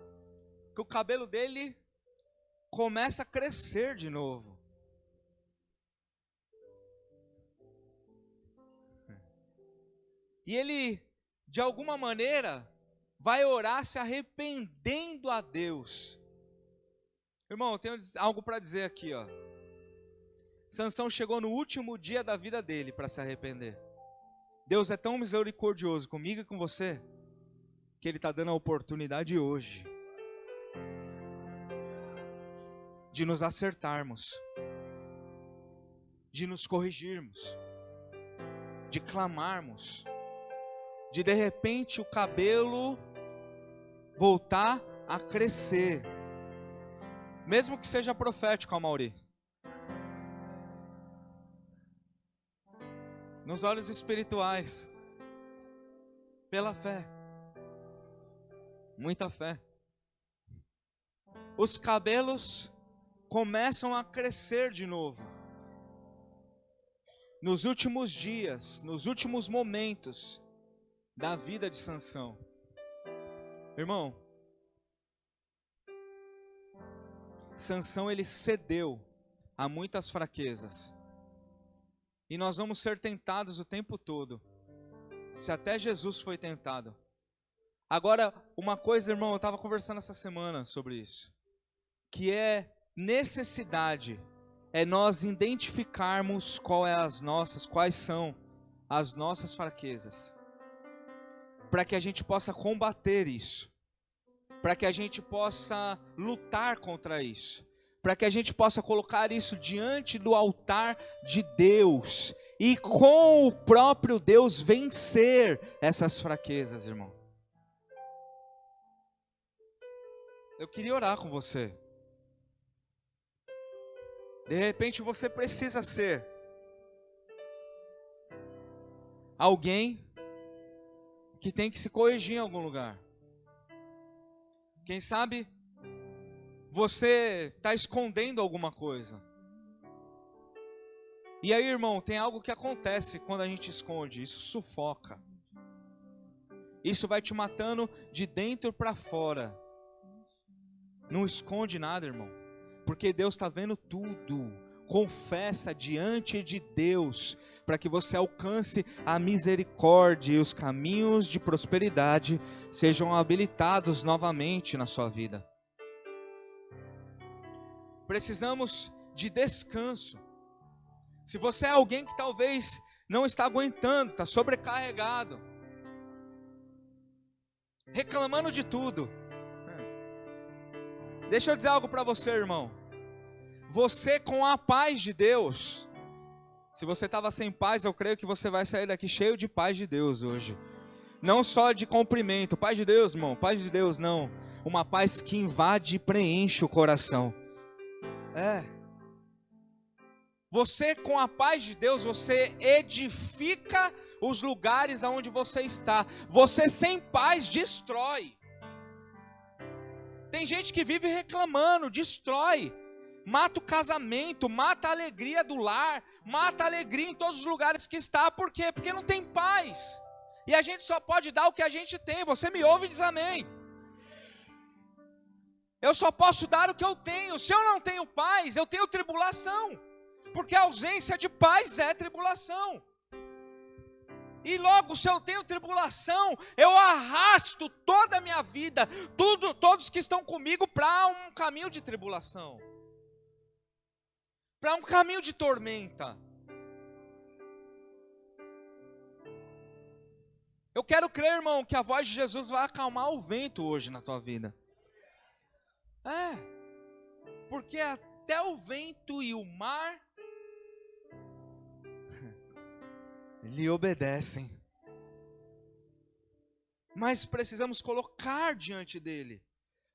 Que o cabelo dele começa a crescer de novo. E ele, de alguma maneira, vai orar se arrependendo a Deus. Irmão, eu tenho algo para dizer aqui, ó. Sansão chegou no último dia da vida dele para se arrepender. Deus é tão misericordioso comigo e com você, que Ele está dando a oportunidade hoje de nos acertarmos, de nos corrigirmos, de clamarmos, de repente o cabelo voltar a crescer, mesmo que seja profético, Amaury. Nos olhos espirituais, pela fé, muita fé, os cabelos começam a crescer de novo. Nos últimos dias, nos últimos momentos da vida de Sansão. Irmão, Sansão ele cedeu a muitas fraquezas. E nós vamos ser tentados o tempo todo. Se até Jesus foi tentado. Agora, uma coisa, irmão, eu estava conversando essa semana sobre isso. Que é necessidade, é nós identificarmos quais são as nossas fraquezas. Para que a gente possa combater isso. Para que a gente possa lutar contra isso. Para que a gente possa colocar isso diante do altar de Deus. E com o próprio Deus vencer essas fraquezas, irmão. Eu queria orar com você. De repente você precisa ser alguém que tem que se corrigir em algum lugar. Quem sabe você está escondendo alguma coisa. E aí, irmão, tem algo que acontece quando a gente esconde. Isso sufoca. Isso vai te matando de dentro para fora. Não esconde nada, irmão. Porque Deus está vendo tudo. Confessa diante de Deus. para que você alcance a misericórdia e os caminhos de prosperidade sejam habilitados novamente na sua vida. Precisamos de descanso. Se você é alguém que talvez não está aguentando, está sobrecarregado, reclamando de tudo, deixa eu dizer algo para você, irmão. Você, com a paz de Deus, se você estava sem paz, eu creio que você vai sair daqui cheio de paz de Deus hoje. Não só de cumprimento, paz de Deus, irmão, paz de Deus, não. Uma paz que invade e preenche o coração. Você, com a paz de Deus, você edifica os lugares aonde você está. Você sem paz destrói. Tem gente que vive reclamando, destrói. Mata o casamento, mata a alegria do lar, mata a alegria em todos os lugares que está. Por quê? Porque não tem paz. E a gente só pode dar o que a gente tem. Você me ouve e diz amém. Eu só posso dar o que eu tenho. Se eu não tenho paz, eu tenho tribulação. Porque a ausência de paz é tribulação. E logo, se eu tenho tribulação, eu arrasto toda a minha vida, todos que estão comigo, para um caminho de tribulação. Para um caminho de tormenta. Eu quero crer, irmão, que a voz de Jesus vai acalmar o vento hoje na tua vida. Porque até o vento e o mar lhe obedecem. Mas precisamos colocar diante dele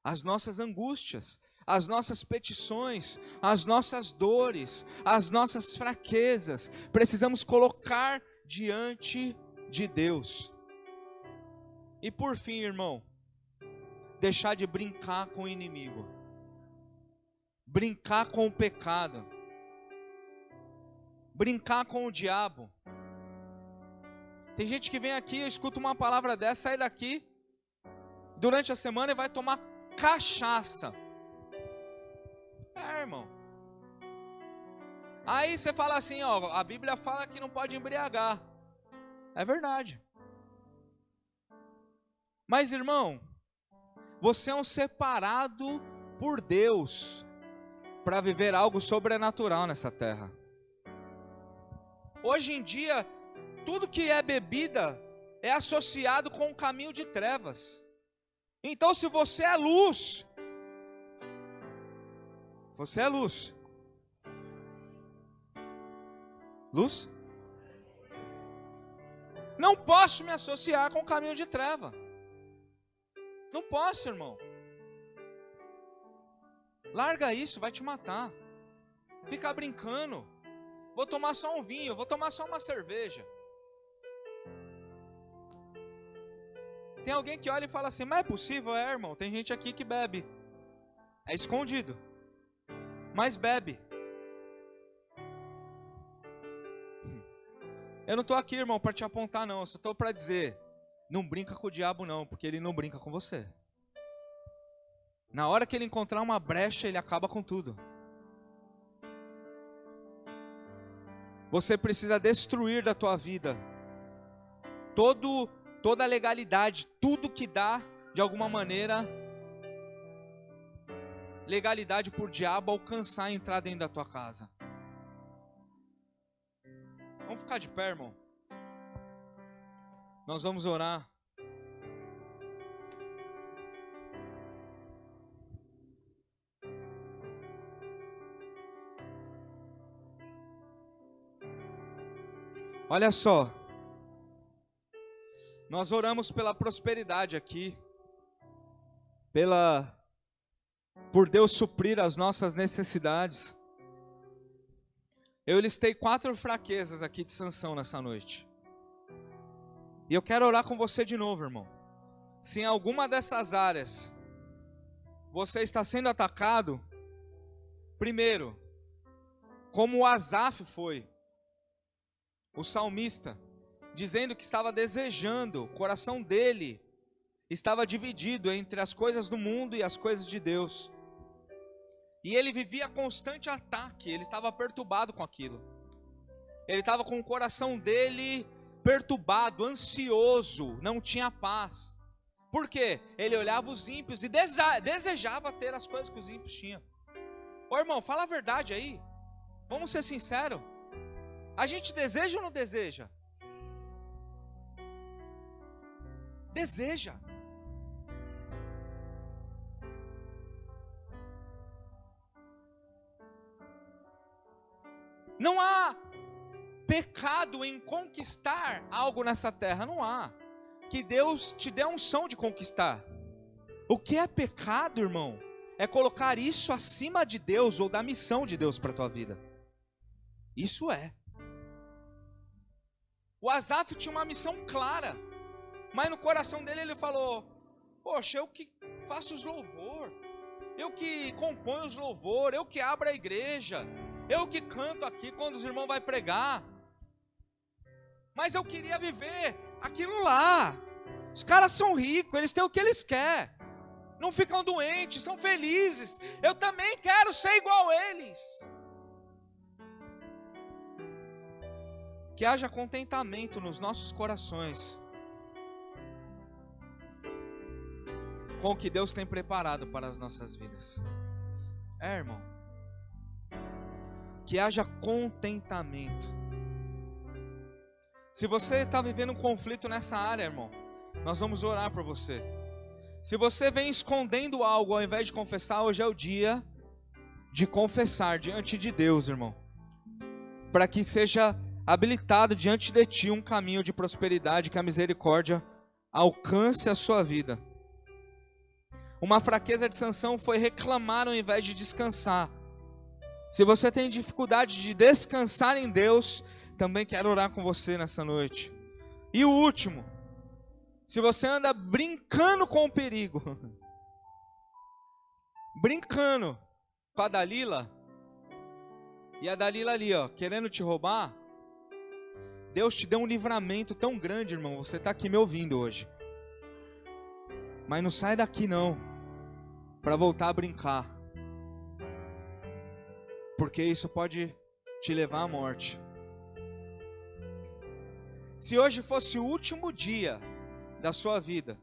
as nossas angústias, as nossas petições, as nossas dores, as nossas fraquezas. Precisamos colocar diante de Deus. E por fim, irmão, deixar de brincar com o inimigo, brincar com o pecado, brincar com o diabo. Tem gente que vem aqui, escuta uma palavra dessa, sai daqui durante a semana e vai tomar cachaça. Irmão. Aí você fala assim, ó, a Bíblia fala que não pode embriagar. É verdade. Mas, irmão, você é um separado por Deus para viver algo sobrenatural nessa terra. Hoje em dia, tudo que é bebida é associado com um caminho de trevas. Então, se você é luz, você é luz. Luz? Não posso me associar com o caminho de treva. Não posso, irmão. Larga isso, vai te matar. Fica brincando. Vou tomar só um vinho, vou tomar só uma cerveja. Tem alguém que olha e fala assim, mas é possível? É, irmão, tem gente aqui que bebe. É escondido. Mas bebe. Eu não estou aqui, irmão, para te apontar não. Eu só estou para dizer, não brinca com o diabo não, porque ele não brinca com você. Na hora que ele encontrar uma brecha, ele acaba com tudo. Você precisa destruir da tua vida toda a legalidade, tudo que dá, de alguma maneira, legalidade por diabo alcançar e entrar dentro da tua casa. Vamos ficar de pé, irmão. Nós vamos orar. Olha só, nós oramos pela prosperidade aqui, por Deus suprir as nossas necessidades. Eu listei 4 fraquezas aqui de Sansão nessa noite. E eu quero orar com você de novo, irmão. Se em alguma dessas áreas você está sendo atacado, primeiro, como o Asaf foi, o salmista, dizendo que estava desejando, o coração dele estava dividido entre as coisas do mundo e as coisas de Deus. E ele vivia constante ataque, ele estava perturbado com aquilo. Ele estava com o coração dele perturbado, ansioso, não tinha paz. Por quê? Ele olhava os ímpios e desejava ter as coisas que os ímpios tinham. Ô irmão, fala a verdade aí. Vamos ser sinceros. A gente deseja ou não deseja? Deseja. Não há pecado em conquistar algo nessa terra, não há. Que Deus te dê a unção de conquistar. O que é pecado, irmão? É colocar isso acima de Deus ou da missão de Deus para a tua vida. Isso é. O Asaf tinha uma missão clara, mas no coração dele ele falou: poxa, eu que faço os louvor, eu que componho os louvor, eu que abro a igreja, eu que canto aqui quando os irmãos vão pregar. Mas eu queria viver aquilo lá. Os caras são ricos, eles têm o que eles querem, não ficam doentes, são felizes. Eu também quero ser igual a eles. Que haja contentamento nos nossos corações com o que Deus tem preparado para as nossas vidas. Irmão, que haja contentamento. Se você está vivendo um conflito nessa área, irmão, nós vamos orar por você. Se você vem escondendo algo ao invés de confessar, hoje é o dia de confessar diante de Deus, irmão, para que seja habilitado diante de ti um caminho de prosperidade, que a misericórdia alcance a sua vida. Uma fraqueza de Sansão foi reclamar ao invés de descansar. Se você tem dificuldade de descansar em Deus, também quero orar com você nessa noite. E o último, se você anda brincando com o perigo, brincando com a Dalila, e a Dalila ali, ó, querendo te roubar, Deus te deu um livramento tão grande, irmão. Você está aqui me ouvindo hoje, mas não sai daqui não, para voltar a brincar, porque isso pode te levar à morte. Se hoje fosse o último dia da sua vida,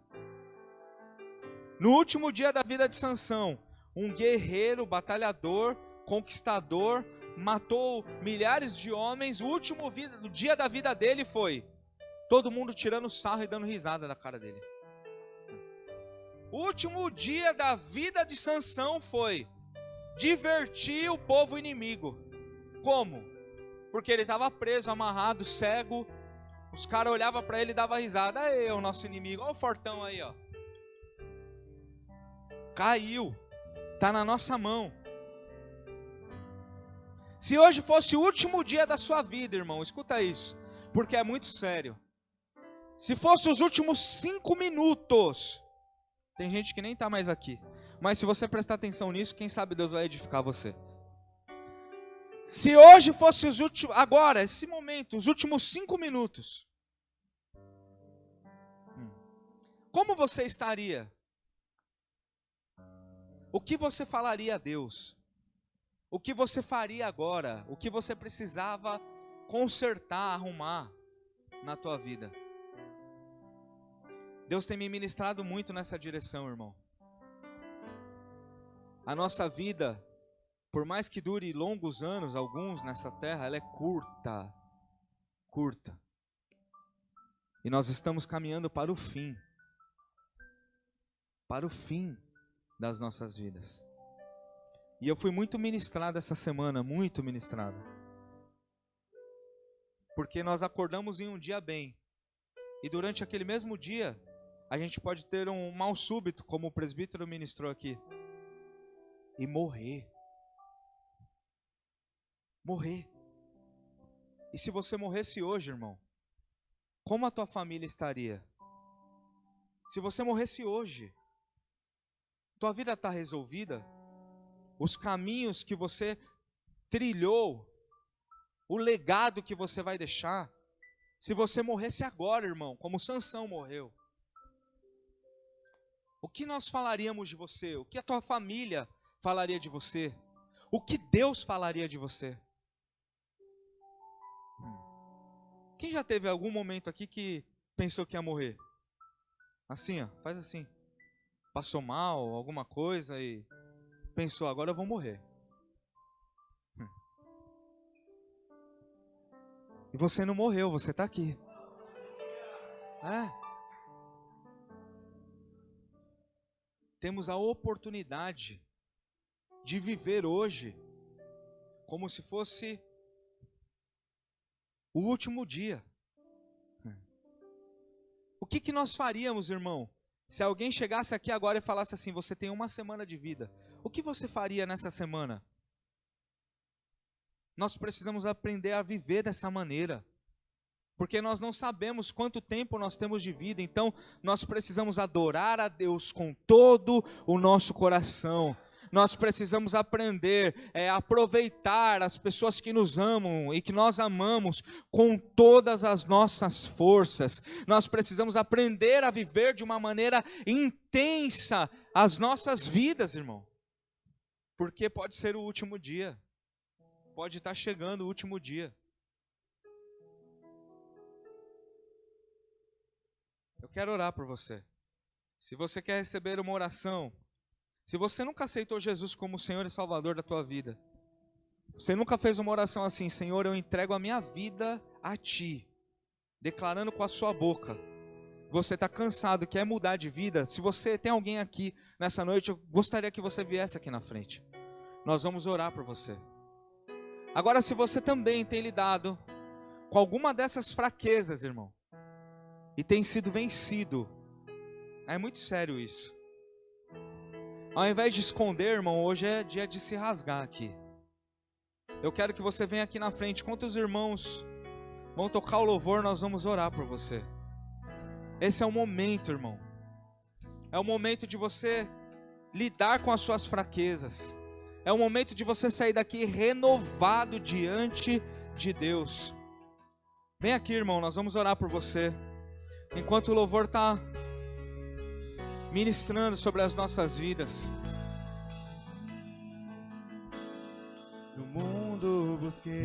no último dia da vida de Sansão, um guerreiro, batalhador, conquistador, matou milhares de homens, o último dia da vida dele foi todo mundo tirando sarro e dando risada na cara dele. O último dia da vida de Sansão foi divertir o povo inimigo. Como? Porque ele estava preso, amarrado, cego. Os caras olhavam para ele e davam risada. Aí, o nosso inimigo, olha o fortão aí, ó. Caiu. Está na nossa mão. Se hoje fosse o último dia da sua vida, irmão, escuta isso, porque é muito sério. Se fosse os últimos 5 minutos, tem gente que nem está mais aqui, mas se você prestar atenção nisso, quem sabe Deus vai edificar você. Se hoje fosse os últimos, agora, esse momento, os últimos 5 minutos, como você estaria? O que você falaria a Deus? O que você faria agora? O que você precisava consertar, arrumar na tua vida? Deus tem me ministrado muito nessa direção, irmão. A nossa vida, por mais que dure longos anos, alguns nessa terra, ela é curta. Curta. E nós estamos caminhando para o fim. Para o fim das nossas vidas. E eu fui muito ministrado essa semana, muito ministrado. Porque nós acordamos em um dia bem. E durante aquele mesmo dia, a gente pode ter um mal súbito, como o presbítero ministrou aqui. E morrer. Morrer. E se você morresse hoje, irmão, como a tua família estaria? Se você morresse hoje, tua vida está resolvida? Os caminhos que você trilhou, o legado que você vai deixar, se você morresse agora, irmão, como Sansão morreu, o que nós falaríamos de você? O que a tua família falaria de você? O que Deus falaria de você? Quem já teve algum momento aqui que pensou que ia morrer? Assim, ó, faz assim. Passou mal, alguma coisa e pensou, agora eu vou morrer. E você não morreu, você está aqui. Temos a oportunidade de viver hoje como se fosse o último dia. O que nós faríamos, irmão, se alguém chegasse aqui agora e falasse assim, você tem uma semana de vida, o que você faria nessa semana? Nós precisamos aprender a viver dessa maneira, porque nós não sabemos quanto tempo nós temos de vida, então nós precisamos adorar a Deus com todo o nosso coração. Nós precisamos aprender a aproveitar as pessoas que nos amam e que nós amamos com todas as nossas forças. Nós precisamos aprender a viver de uma maneira intensa as nossas vidas, irmão. Porque pode ser o último dia. Pode estar chegando o último dia. Eu quero orar por você. Se você quer receber uma oração, se você nunca aceitou Jesus como Senhor e Salvador da tua vida, você nunca fez uma oração assim, Senhor, eu entrego a minha vida a Ti, declarando com a sua boca, você está cansado, quer mudar de vida, se você tem alguém aqui nessa noite, eu gostaria que você viesse aqui na frente, nós vamos orar por você. Agora, se você também tem lidado com alguma dessas fraquezas, irmão, e tem sido vencido, é muito sério isso. Ao invés de esconder, irmão, hoje é dia de se rasgar aqui. Eu quero que você venha aqui na frente. Enquanto os irmãos vão tocar o louvor, nós vamos orar por você. Esse é o momento, irmão. É o momento de você lidar com as suas fraquezas. É o momento de você sair daqui renovado diante de Deus. Vem aqui, irmão, nós vamos orar por você. Enquanto o louvor está ministrando sobre as nossas vidas. No mundo busquei